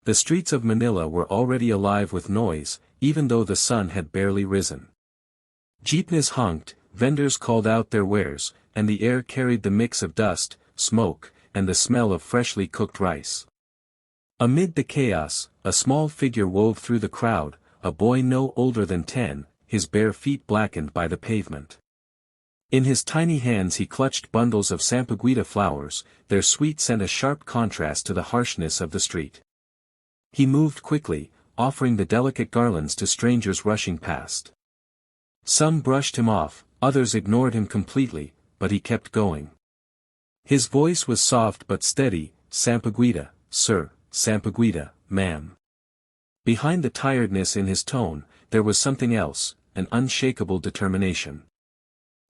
The streets of Manila were already alive with noise, even though the sun had barely risen. Jeepneys honked, vendors called out their wares, and the air carried the mix of dust, smoke, and the smell of freshly cooked rice. Amid the chaos, a small figure wove through the crowd, a boy no older than 10, his bare feet blackened by the pavement. In his tiny hands he clutched bundles of sampaguita flowers, their sweet scent a sharp contrast to the harshness of the street. He moved quickly, offering the delicate garlands to strangers rushing past. Some brushed him off, others ignored him completely, but he kept going. His voice was soft but steady, "Sampaguita, sir, sampaguita, ma'am." Behind the tiredness in his tone, there was something else, an unshakable determination.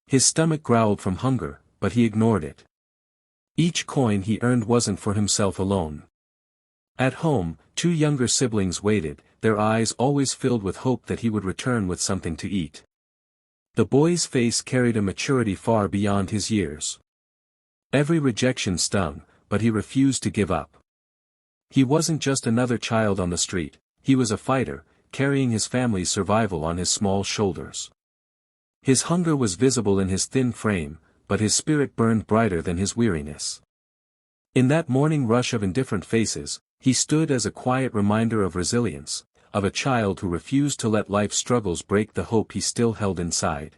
His stomach growled from hunger, but he ignored it. Each coin he earned wasn't for himself alone. At home, 2 younger siblings waited, their eyes always filled with hope that he would return with something to eat. The boy's face carried a maturity far beyond his years. Every rejection stung, but he refused to give up. He wasn't just another child on the street, he was a fighter, carrying his family's survival on his small shoulders. His hunger was visible in his thin frame, but his spirit burned brighter than his weariness. In that morning rush of indifferent faces, he stood as a quiet reminder of resilience, of a child who refused to let life's struggles break the hope he still held inside.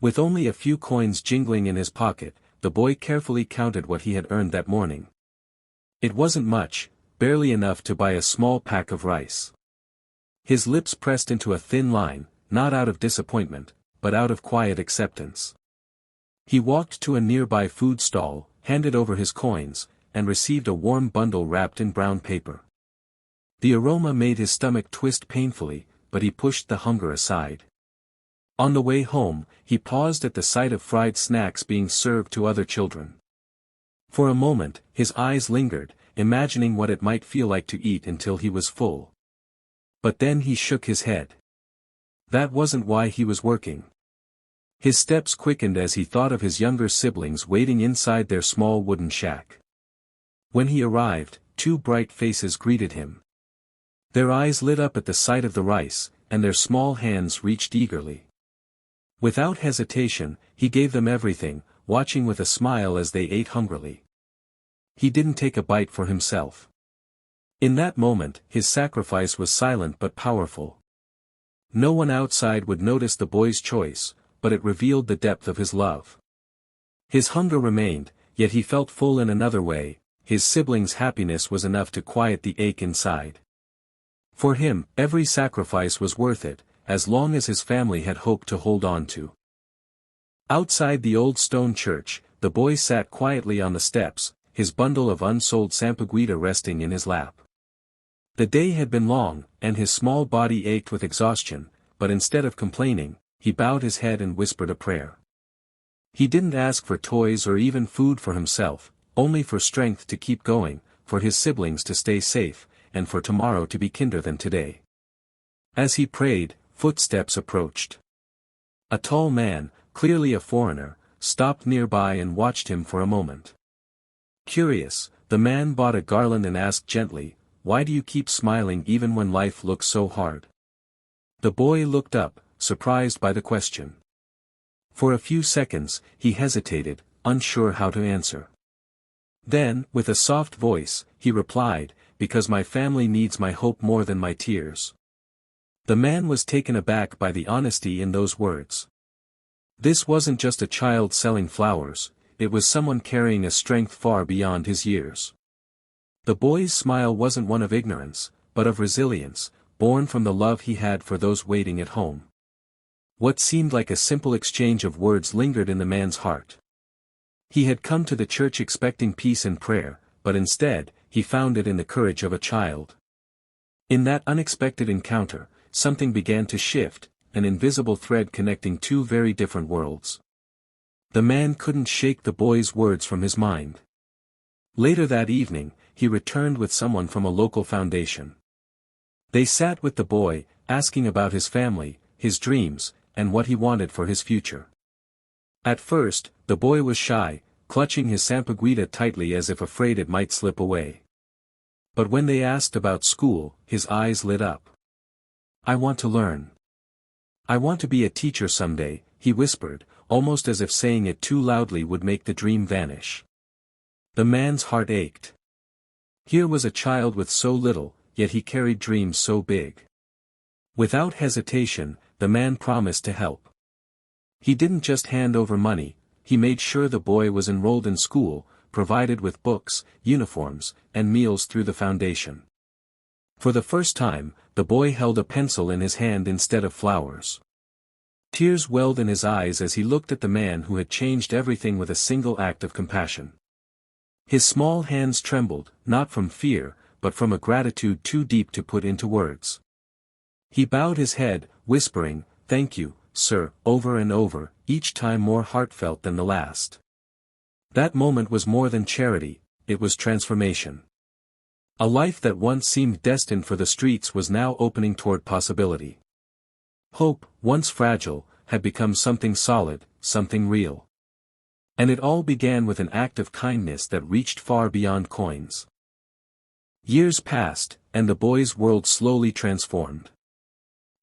With only a few coins jingling in his pocket, the boy carefully counted what he had earned that morning. It wasn't much, barely enough to buy a small pack of rice. His lips pressed into a thin line, not out of disappointment, but out of quiet acceptance. He walked to a nearby food stall, handed over his coins, and received a warm bundle wrapped in brown paper. The aroma made his stomach twist painfully, but he pushed the hunger aside. On the way home, he paused at the sight of fried snacks being served to other children. For a moment, his eyes lingered, imagining what it might feel like to eat until he was full. But then he shook his head. That wasn't why he was working. His steps quickened as he thought of his younger siblings waiting inside their small wooden shack. When he arrived, 2 bright faces greeted him. Their eyes lit up at the sight of the rice, and their small hands reached eagerly. Without hesitation, he gave them everything, watching with a smile as they ate hungrily. He didn't take a bite for himself. In that moment, his sacrifice was silent but powerful. No one outside would notice the boy's choice, but it revealed the depth of his love. His hunger remained, yet he felt full in another way. His siblings' happiness was enough to quiet the ache inside. For him, every sacrifice was worth it, as long as his family had hope to hold on to. Outside the old stone church, the boy sat quietly on the steps, his bundle of unsold sampaguita resting in his lap. The day had been long, and his small body ached with exhaustion, but instead of complaining, he bowed his head and whispered a prayer. He didn't ask for toys or even food for himself, only for strength to keep going, for his siblings to stay safe, and for tomorrow to be kinder than today. As he prayed, footsteps approached. A tall man, clearly a foreigner, stopped nearby and watched him for a moment. Curious, the man bought a garland and asked gently, "Why do you keep smiling even when life looks so hard?" The boy looked up, surprised by the question. For a few seconds, he hesitated, unsure how to answer. Then, with a soft voice, he replied, "Because my family needs my hope more than my tears." The man was taken aback by the honesty in those words. This wasn't just a child selling flowers, it was someone carrying a strength far beyond his years. The boy's smile wasn't one of ignorance, but of resilience, born from the love he had for those waiting at home. What seemed like a simple exchange of words lingered in the man's heart. He had come to the church expecting peace and prayer, but instead, he found it in the courage of a child. In that unexpected encounter, something began to shift, an invisible thread connecting 2 very different worlds. The man couldn't shake the boy's words from his mind. Later that evening, he returned with someone from a local foundation. They sat with the boy, asking about his family, his dreams, and what he wanted for his future. At first, the boy was shy, clutching his sampaguita tightly as if afraid it might slip away. But when they asked about school, his eyes lit up. "I want to learn. I want to be a teacher someday," he whispered, almost as if saying it too loudly would make the dream vanish. The man's heart ached. Here was a child with so little, yet he carried dreams so big. Without hesitation, the man promised to help. He didn't just hand over money, he made sure the boy was enrolled in school, provided with books, uniforms, and meals through the foundation. For the first time, the boy held a pencil in his hand instead of flowers. Tears welled in his eyes as he looked at the man who had changed everything with a single act of compassion. His small hands trembled, not from fear, but from a gratitude too deep to put into words. He bowed his head, whispering, "Thank you, sir," over and over, each time more heartfelt than the last. That moment was more than charity, it was transformation. A life that once seemed destined for the streets was now opening toward possibility. Hope, once fragile, had become something solid, something real. And it all began with an act of kindness that reached far beyond coins. Years passed, and the boy's world slowly transformed.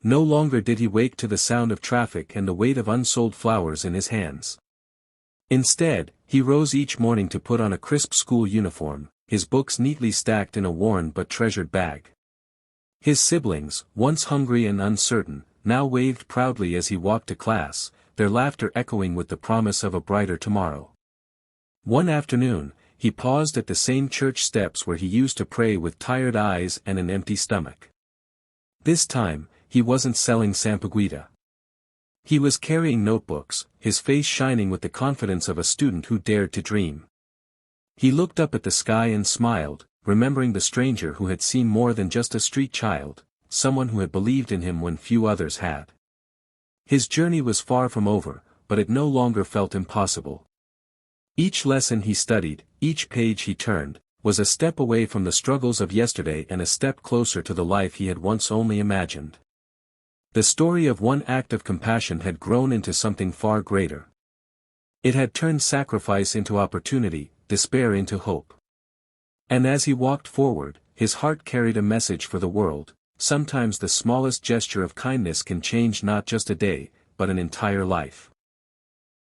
No longer did he wake to the sound of traffic and the weight of unsold flowers in his hands. Instead, he rose each morning to put on a crisp school uniform, his books neatly stacked in a worn but treasured bag. His siblings, once hungry and uncertain, now waved proudly as he walked to class, their laughter echoing with the promise of a brighter tomorrow. One afternoon, he paused at the same church steps where he used to pray with tired eyes and an empty stomach. This time, he wasn't selling Sampaguita. He was carrying notebooks, his face shining with the confidence of a student who dared to dream. He looked up at the sky and smiled, remembering the stranger who had seen more than just a street child, someone who had believed in him when few others had. His journey was far from over, but it no longer felt impossible. Each lesson he studied, each page he turned, was a step away from the struggles of yesterday and a step closer to the life he had once only imagined. The story of one act of compassion had grown into something far greater. It had turned sacrifice into opportunity, despair into hope. And as he walked forward, his heart carried a message for the world. Sometimes the smallest gesture of kindness can change not just a day, but an entire life.